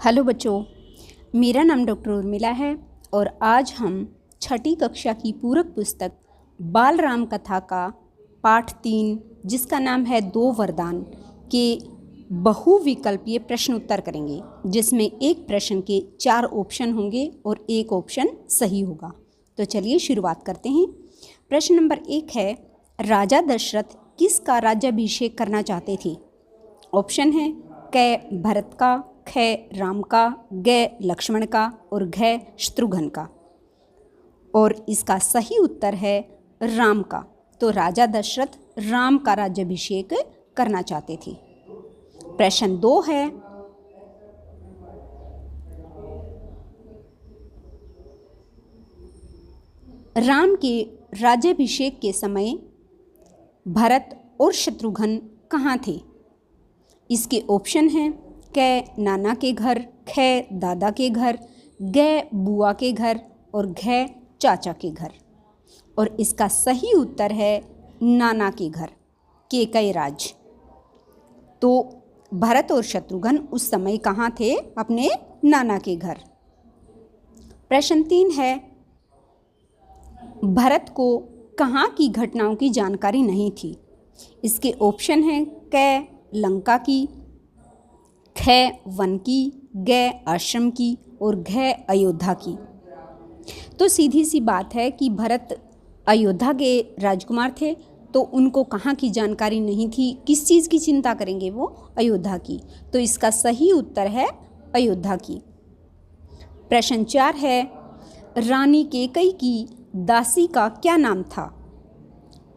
Hello बच्चों, मेरा नाम डॉक्टर उर्मिला है और आज हम छठी कक्षा की पूरक पुस्तक बाल राम कथा का पाठ 3 जिसका नाम है 2 वरदान के बहुविकल्पीय प्रश्न उत्तर करेंगे, जिसमें एक प्रश्न के 4 ऑप्शन होंगे और एक ऑप्शन सही होगा। तो चलिए शुरुआत करते हैं। प्रश्न नंबर 1 है, राजा दशरथ किसका राज्याभिषेक करना चाहते थे? ऑप्शन है क भरत का, ख राम का, ग लक्ष्मण का और घ शत्रुघ्न का। और इसका सही उत्तर है राम का। तो राजा दशरथ राम का राज्याभिषेक करना चाहते थे। प्रश्न 2 है, राम के राज्याभिषेक के समय भरत और शत्रुघ्न कहाँ थे? इसके ऑप्शन हैं क नाना के घर, ख दादा के घर, ग बुआ के घर और घ चाचा के घर। और इसका सही उत्तर है नाना के घर, केकई राज। तो भरत और शत्रुघ्न उस समय कहाँ थे? अपने नाना के घर। प्रश्न 3 है, भरत को कहाँ की घटनाओं की जानकारी नहीं थी? इसके ऑप्शन हैं क लंका की, ख वन की, ग आश्रम की और घ अयोध्या की। तो सीधी सी बात है कि भरत अयोध्या के राजकुमार थे, तो उनको कहाँ की जानकारी नहीं थी। किस चीज़ की चिंता करेंगे वो? अयोध्या की। तो इसका सही उत्तर है अयोध्या की। प्रश्न 4 है, रानी केकई की दासी का क्या नाम था?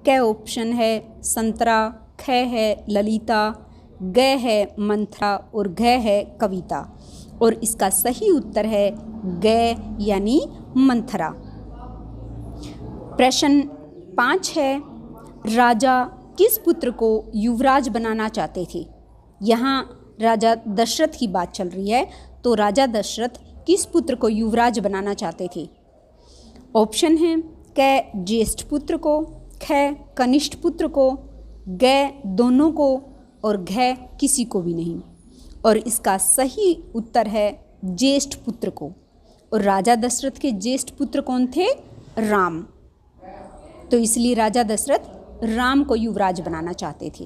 क ऑप्शन है संतरा, ख है ललिता, ग है मंथरा और घ है कविता। और इसका सही उत्तर है ग यानी मंथरा। प्रश्न 5 है, राजा किस पुत्र को युवराज बनाना चाहते थे? यहाँ राजा दशरथ की बात चल रही है, तो राजा दशरथ किस पुत्र को युवराज बनाना चाहते थे? ऑप्शन है क ज्येष्ठ पुत्र को, ख कनिष्ठ पुत्र को, ग दोनों को और घ किसी को भी नहीं। और इसका सही उत्तर है ज्येष्ठ पुत्र को। और राजा दशरथ के ज्येष्ठ पुत्र कौन थे? राम। तो इसलिए राजा दशरथ राम को युवराज बनाना चाहते थे।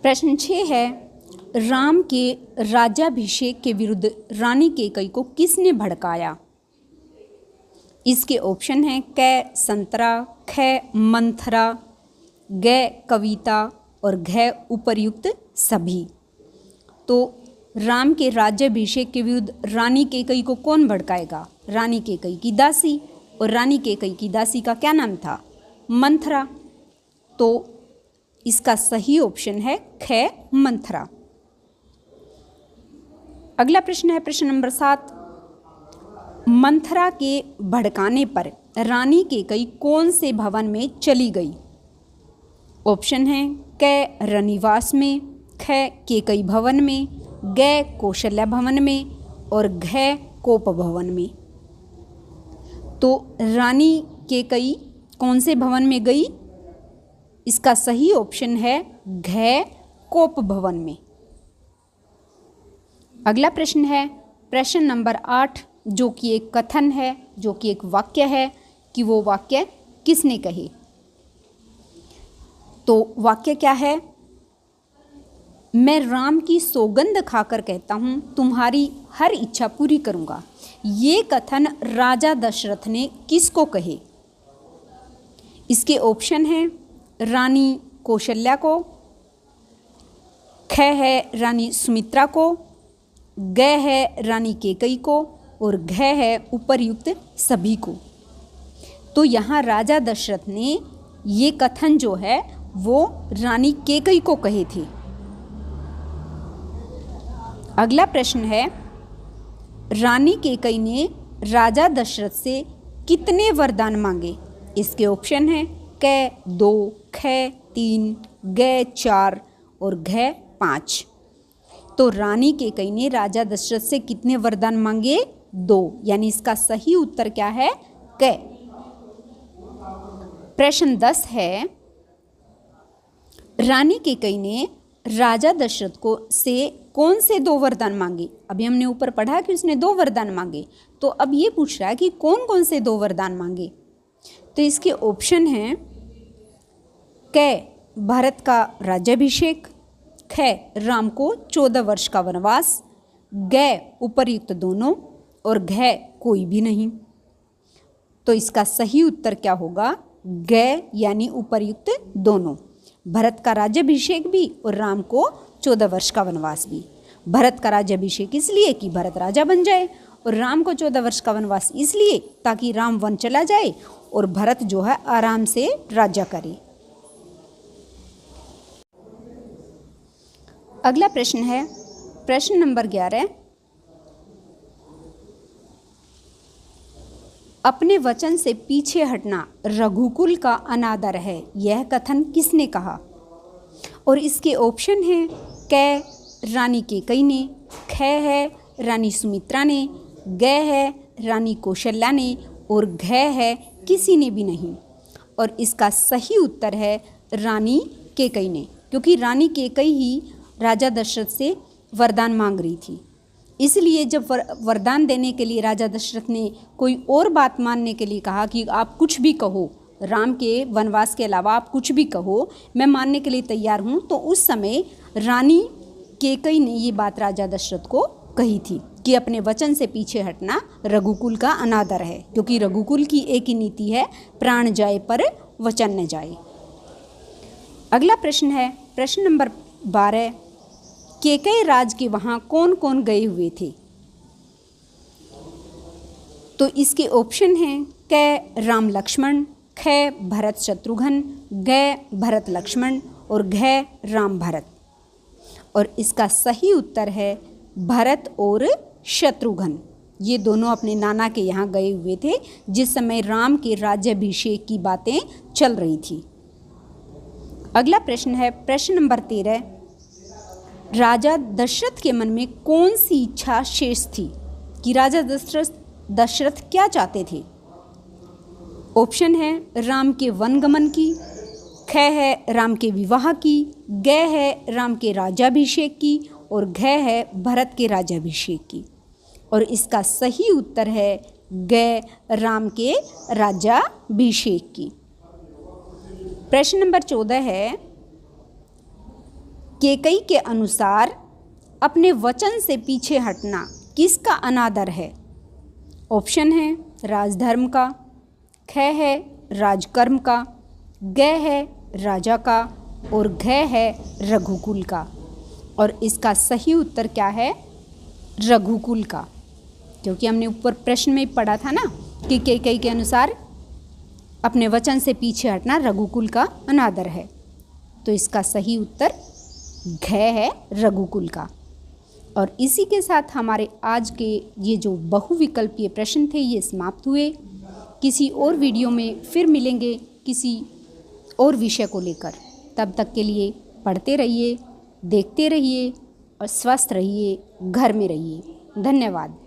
प्रश्न 6 है, राम के राज्याभिषेक के विरुद्ध रानी केकई को किसने भड़काया? इसके ऑप्शन हैं क संतरा, ख मंथरा, ग कविता और घ उपर्युक्त सभी। तो राम के राज्याभिषेक के विरुद्ध रानी केकई को कौन भड़काएगा? रानी केकई की दासी। और रानी केकई की दासी का क्या नाम था? मंथरा। तो इसका सही ऑप्शन है ख मंथरा। अगला प्रश्न है प्रश्न नंबर 7, मंथरा के भड़काने पर रानी केकई कौन से भवन में चली गई? ऑप्शन है क रनिवास में, ख केकई भवन में, ग कौशल्या भवन में और घ कोप भवन में। तो रानी केकई कौन से भवन में गई? इसका सही ऑप्शन है घ कोप भवन में। अगला प्रश्न है प्रश्न नंबर 8, जो कि एक कथन है, जो कि एक वाक्य है कि वो वाक्य किसने कहे। तो वाक्य क्या है? मैं राम की सौगंध खाकर कहता हूँ तुम्हारी हर इच्छा पूरी करूँगा। ये कथन राजा दशरथ ने किसको कहे? इसके ऑप्शन हैं रानी कौशल्या को, ख है रानी सुमित्रा को, ग है रानी केकई को और घ है उपर्युक्त सभी को। तो यहाँ राजा दशरथ ने ये कथन जो है वो रानी केकई को कहे थे। अगला प्रश्न है, रानी केकई ने राजा दशरथ से कितने वरदान मांगे? इसके ऑप्शन हैं क 2, ख 3, ग 4 और घ 5। तो रानी केकई ने राजा दशरथ से कितने वरदान मांगे? 2, यानी इसका सही उत्तर क्या है? क। प्रश्न 10 है, रानी कैकेयी ने राजा दशरथ को से कौन से 2 वरदान मांगे? अभी हमने ऊपर पढ़ा कि उसने 2 वरदान मांगे, तो अब ये पूछ रहा है कि कौन कौन से 2 वरदान मांगे। तो इसके ऑप्शन हैं क भारत का राज्याभिषेक, ख राम को 14 वर्ष का वनवास, ग उपर्युक्त दोनों और घ कोई भी नहीं। तो इसका सही उत्तर क्या होगा? ग यानी उपर्युक्त दोनों। भरत का राज्याभिषेक भी और राम को 14 वर्ष का वनवास भी। भरत का राज्याभिषेक इसलिए कि भरत राजा बन जाए और राम को 14 वर्ष का वनवास इसलिए ताकि राम वन चला जाए और भरत जो है आराम से राज्य करे। अगला प्रश्न है प्रश्न नंबर 11। अपने वचन से पीछे हटना रघुकुल का अनादर है, यह कथन किसने कहा? और इसके ऑप्शन हैं क रानी कैकेयी ने, ख है रानी सुमित्रा ने, ग है रानी कौशल्या ने और घ है किसी ने भी नहीं। और इसका सही उत्तर है रानी कैकेयी ने, क्योंकि रानी कैकेयी ही राजा दशरथ से वरदान मांग रही थी। इसलिए जब वरदान देने के लिए राजा दशरथ ने कोई और बात मानने के लिए कहा कि आप कुछ भी कहो, राम के वनवास के अलावा आप कुछ भी कहो, मैं मानने के लिए तैयार हूँ, तो उस समय रानी कैकेयी ने ये बात राजा दशरथ को कही थी कि अपने वचन से पीछे हटना रघुकुल का अनादर है, क्योंकि रघुकुल की एक ही नीति है, प्राण जाए पर वचन न जाए। अगला प्रश्न है प्रश्न नंबर 12। कैकेयी राज के वहाँ कौन कौन गए हुए थे? तो इसके ऑप्शन हैं क राम लक्ष्मण, ख भरत शत्रुघ्न, ग भरत लक्ष्मण और घ राम भरत। और इसका सही उत्तर है भरत और शत्रुघ्न। ये दोनों अपने नाना के यहाँ गए हुए थे जिस समय राम के राज्याभिषेक की बातें चल रही थी। अगला प्रश्न है प्रश्न नंबर 13। राजा दशरथ के मन में कौन सी इच्छा शेष थी कि राजा दशरथ क्या चाहते थे? ऑप्शन है राम के वनगमन की, ख है राम के विवाह की, ग है राम के राज्याभिषेक की और घ है भरत के राज्याभिषेक की। और इसका सही उत्तर है ग राम के राज्याभिषेक की। प्रश्न नंबर 14 है कैकेयी के अनुसार अपने वचन से पीछे हटना किसका अनादर है? ऑप्शन है राजधर्म का, ख है राजकर्म का, ग है राजा का और घ है रघुकुल का। और इसका सही उत्तर क्या है? रघुकुल का, क्योंकि हमने ऊपर प्रश्न में पढ़ा था ना कि कैकेयी के अनुसार अपने वचन से पीछे हटना रघुकुल का अनादर है। तो इसका सही उत्तर घ है रघुकुल का। और इसी के साथ हमारे आज के ये जो बहुविकल्पीय प्रश्न थे ये समाप्त हुए। किसी और वीडियो में फिर मिलेंगे किसी और विषय को लेकर। तब तक के लिए पढ़ते रहिए, देखते रहिए और स्वस्थ रहिए, घर में रहिए। धन्यवाद।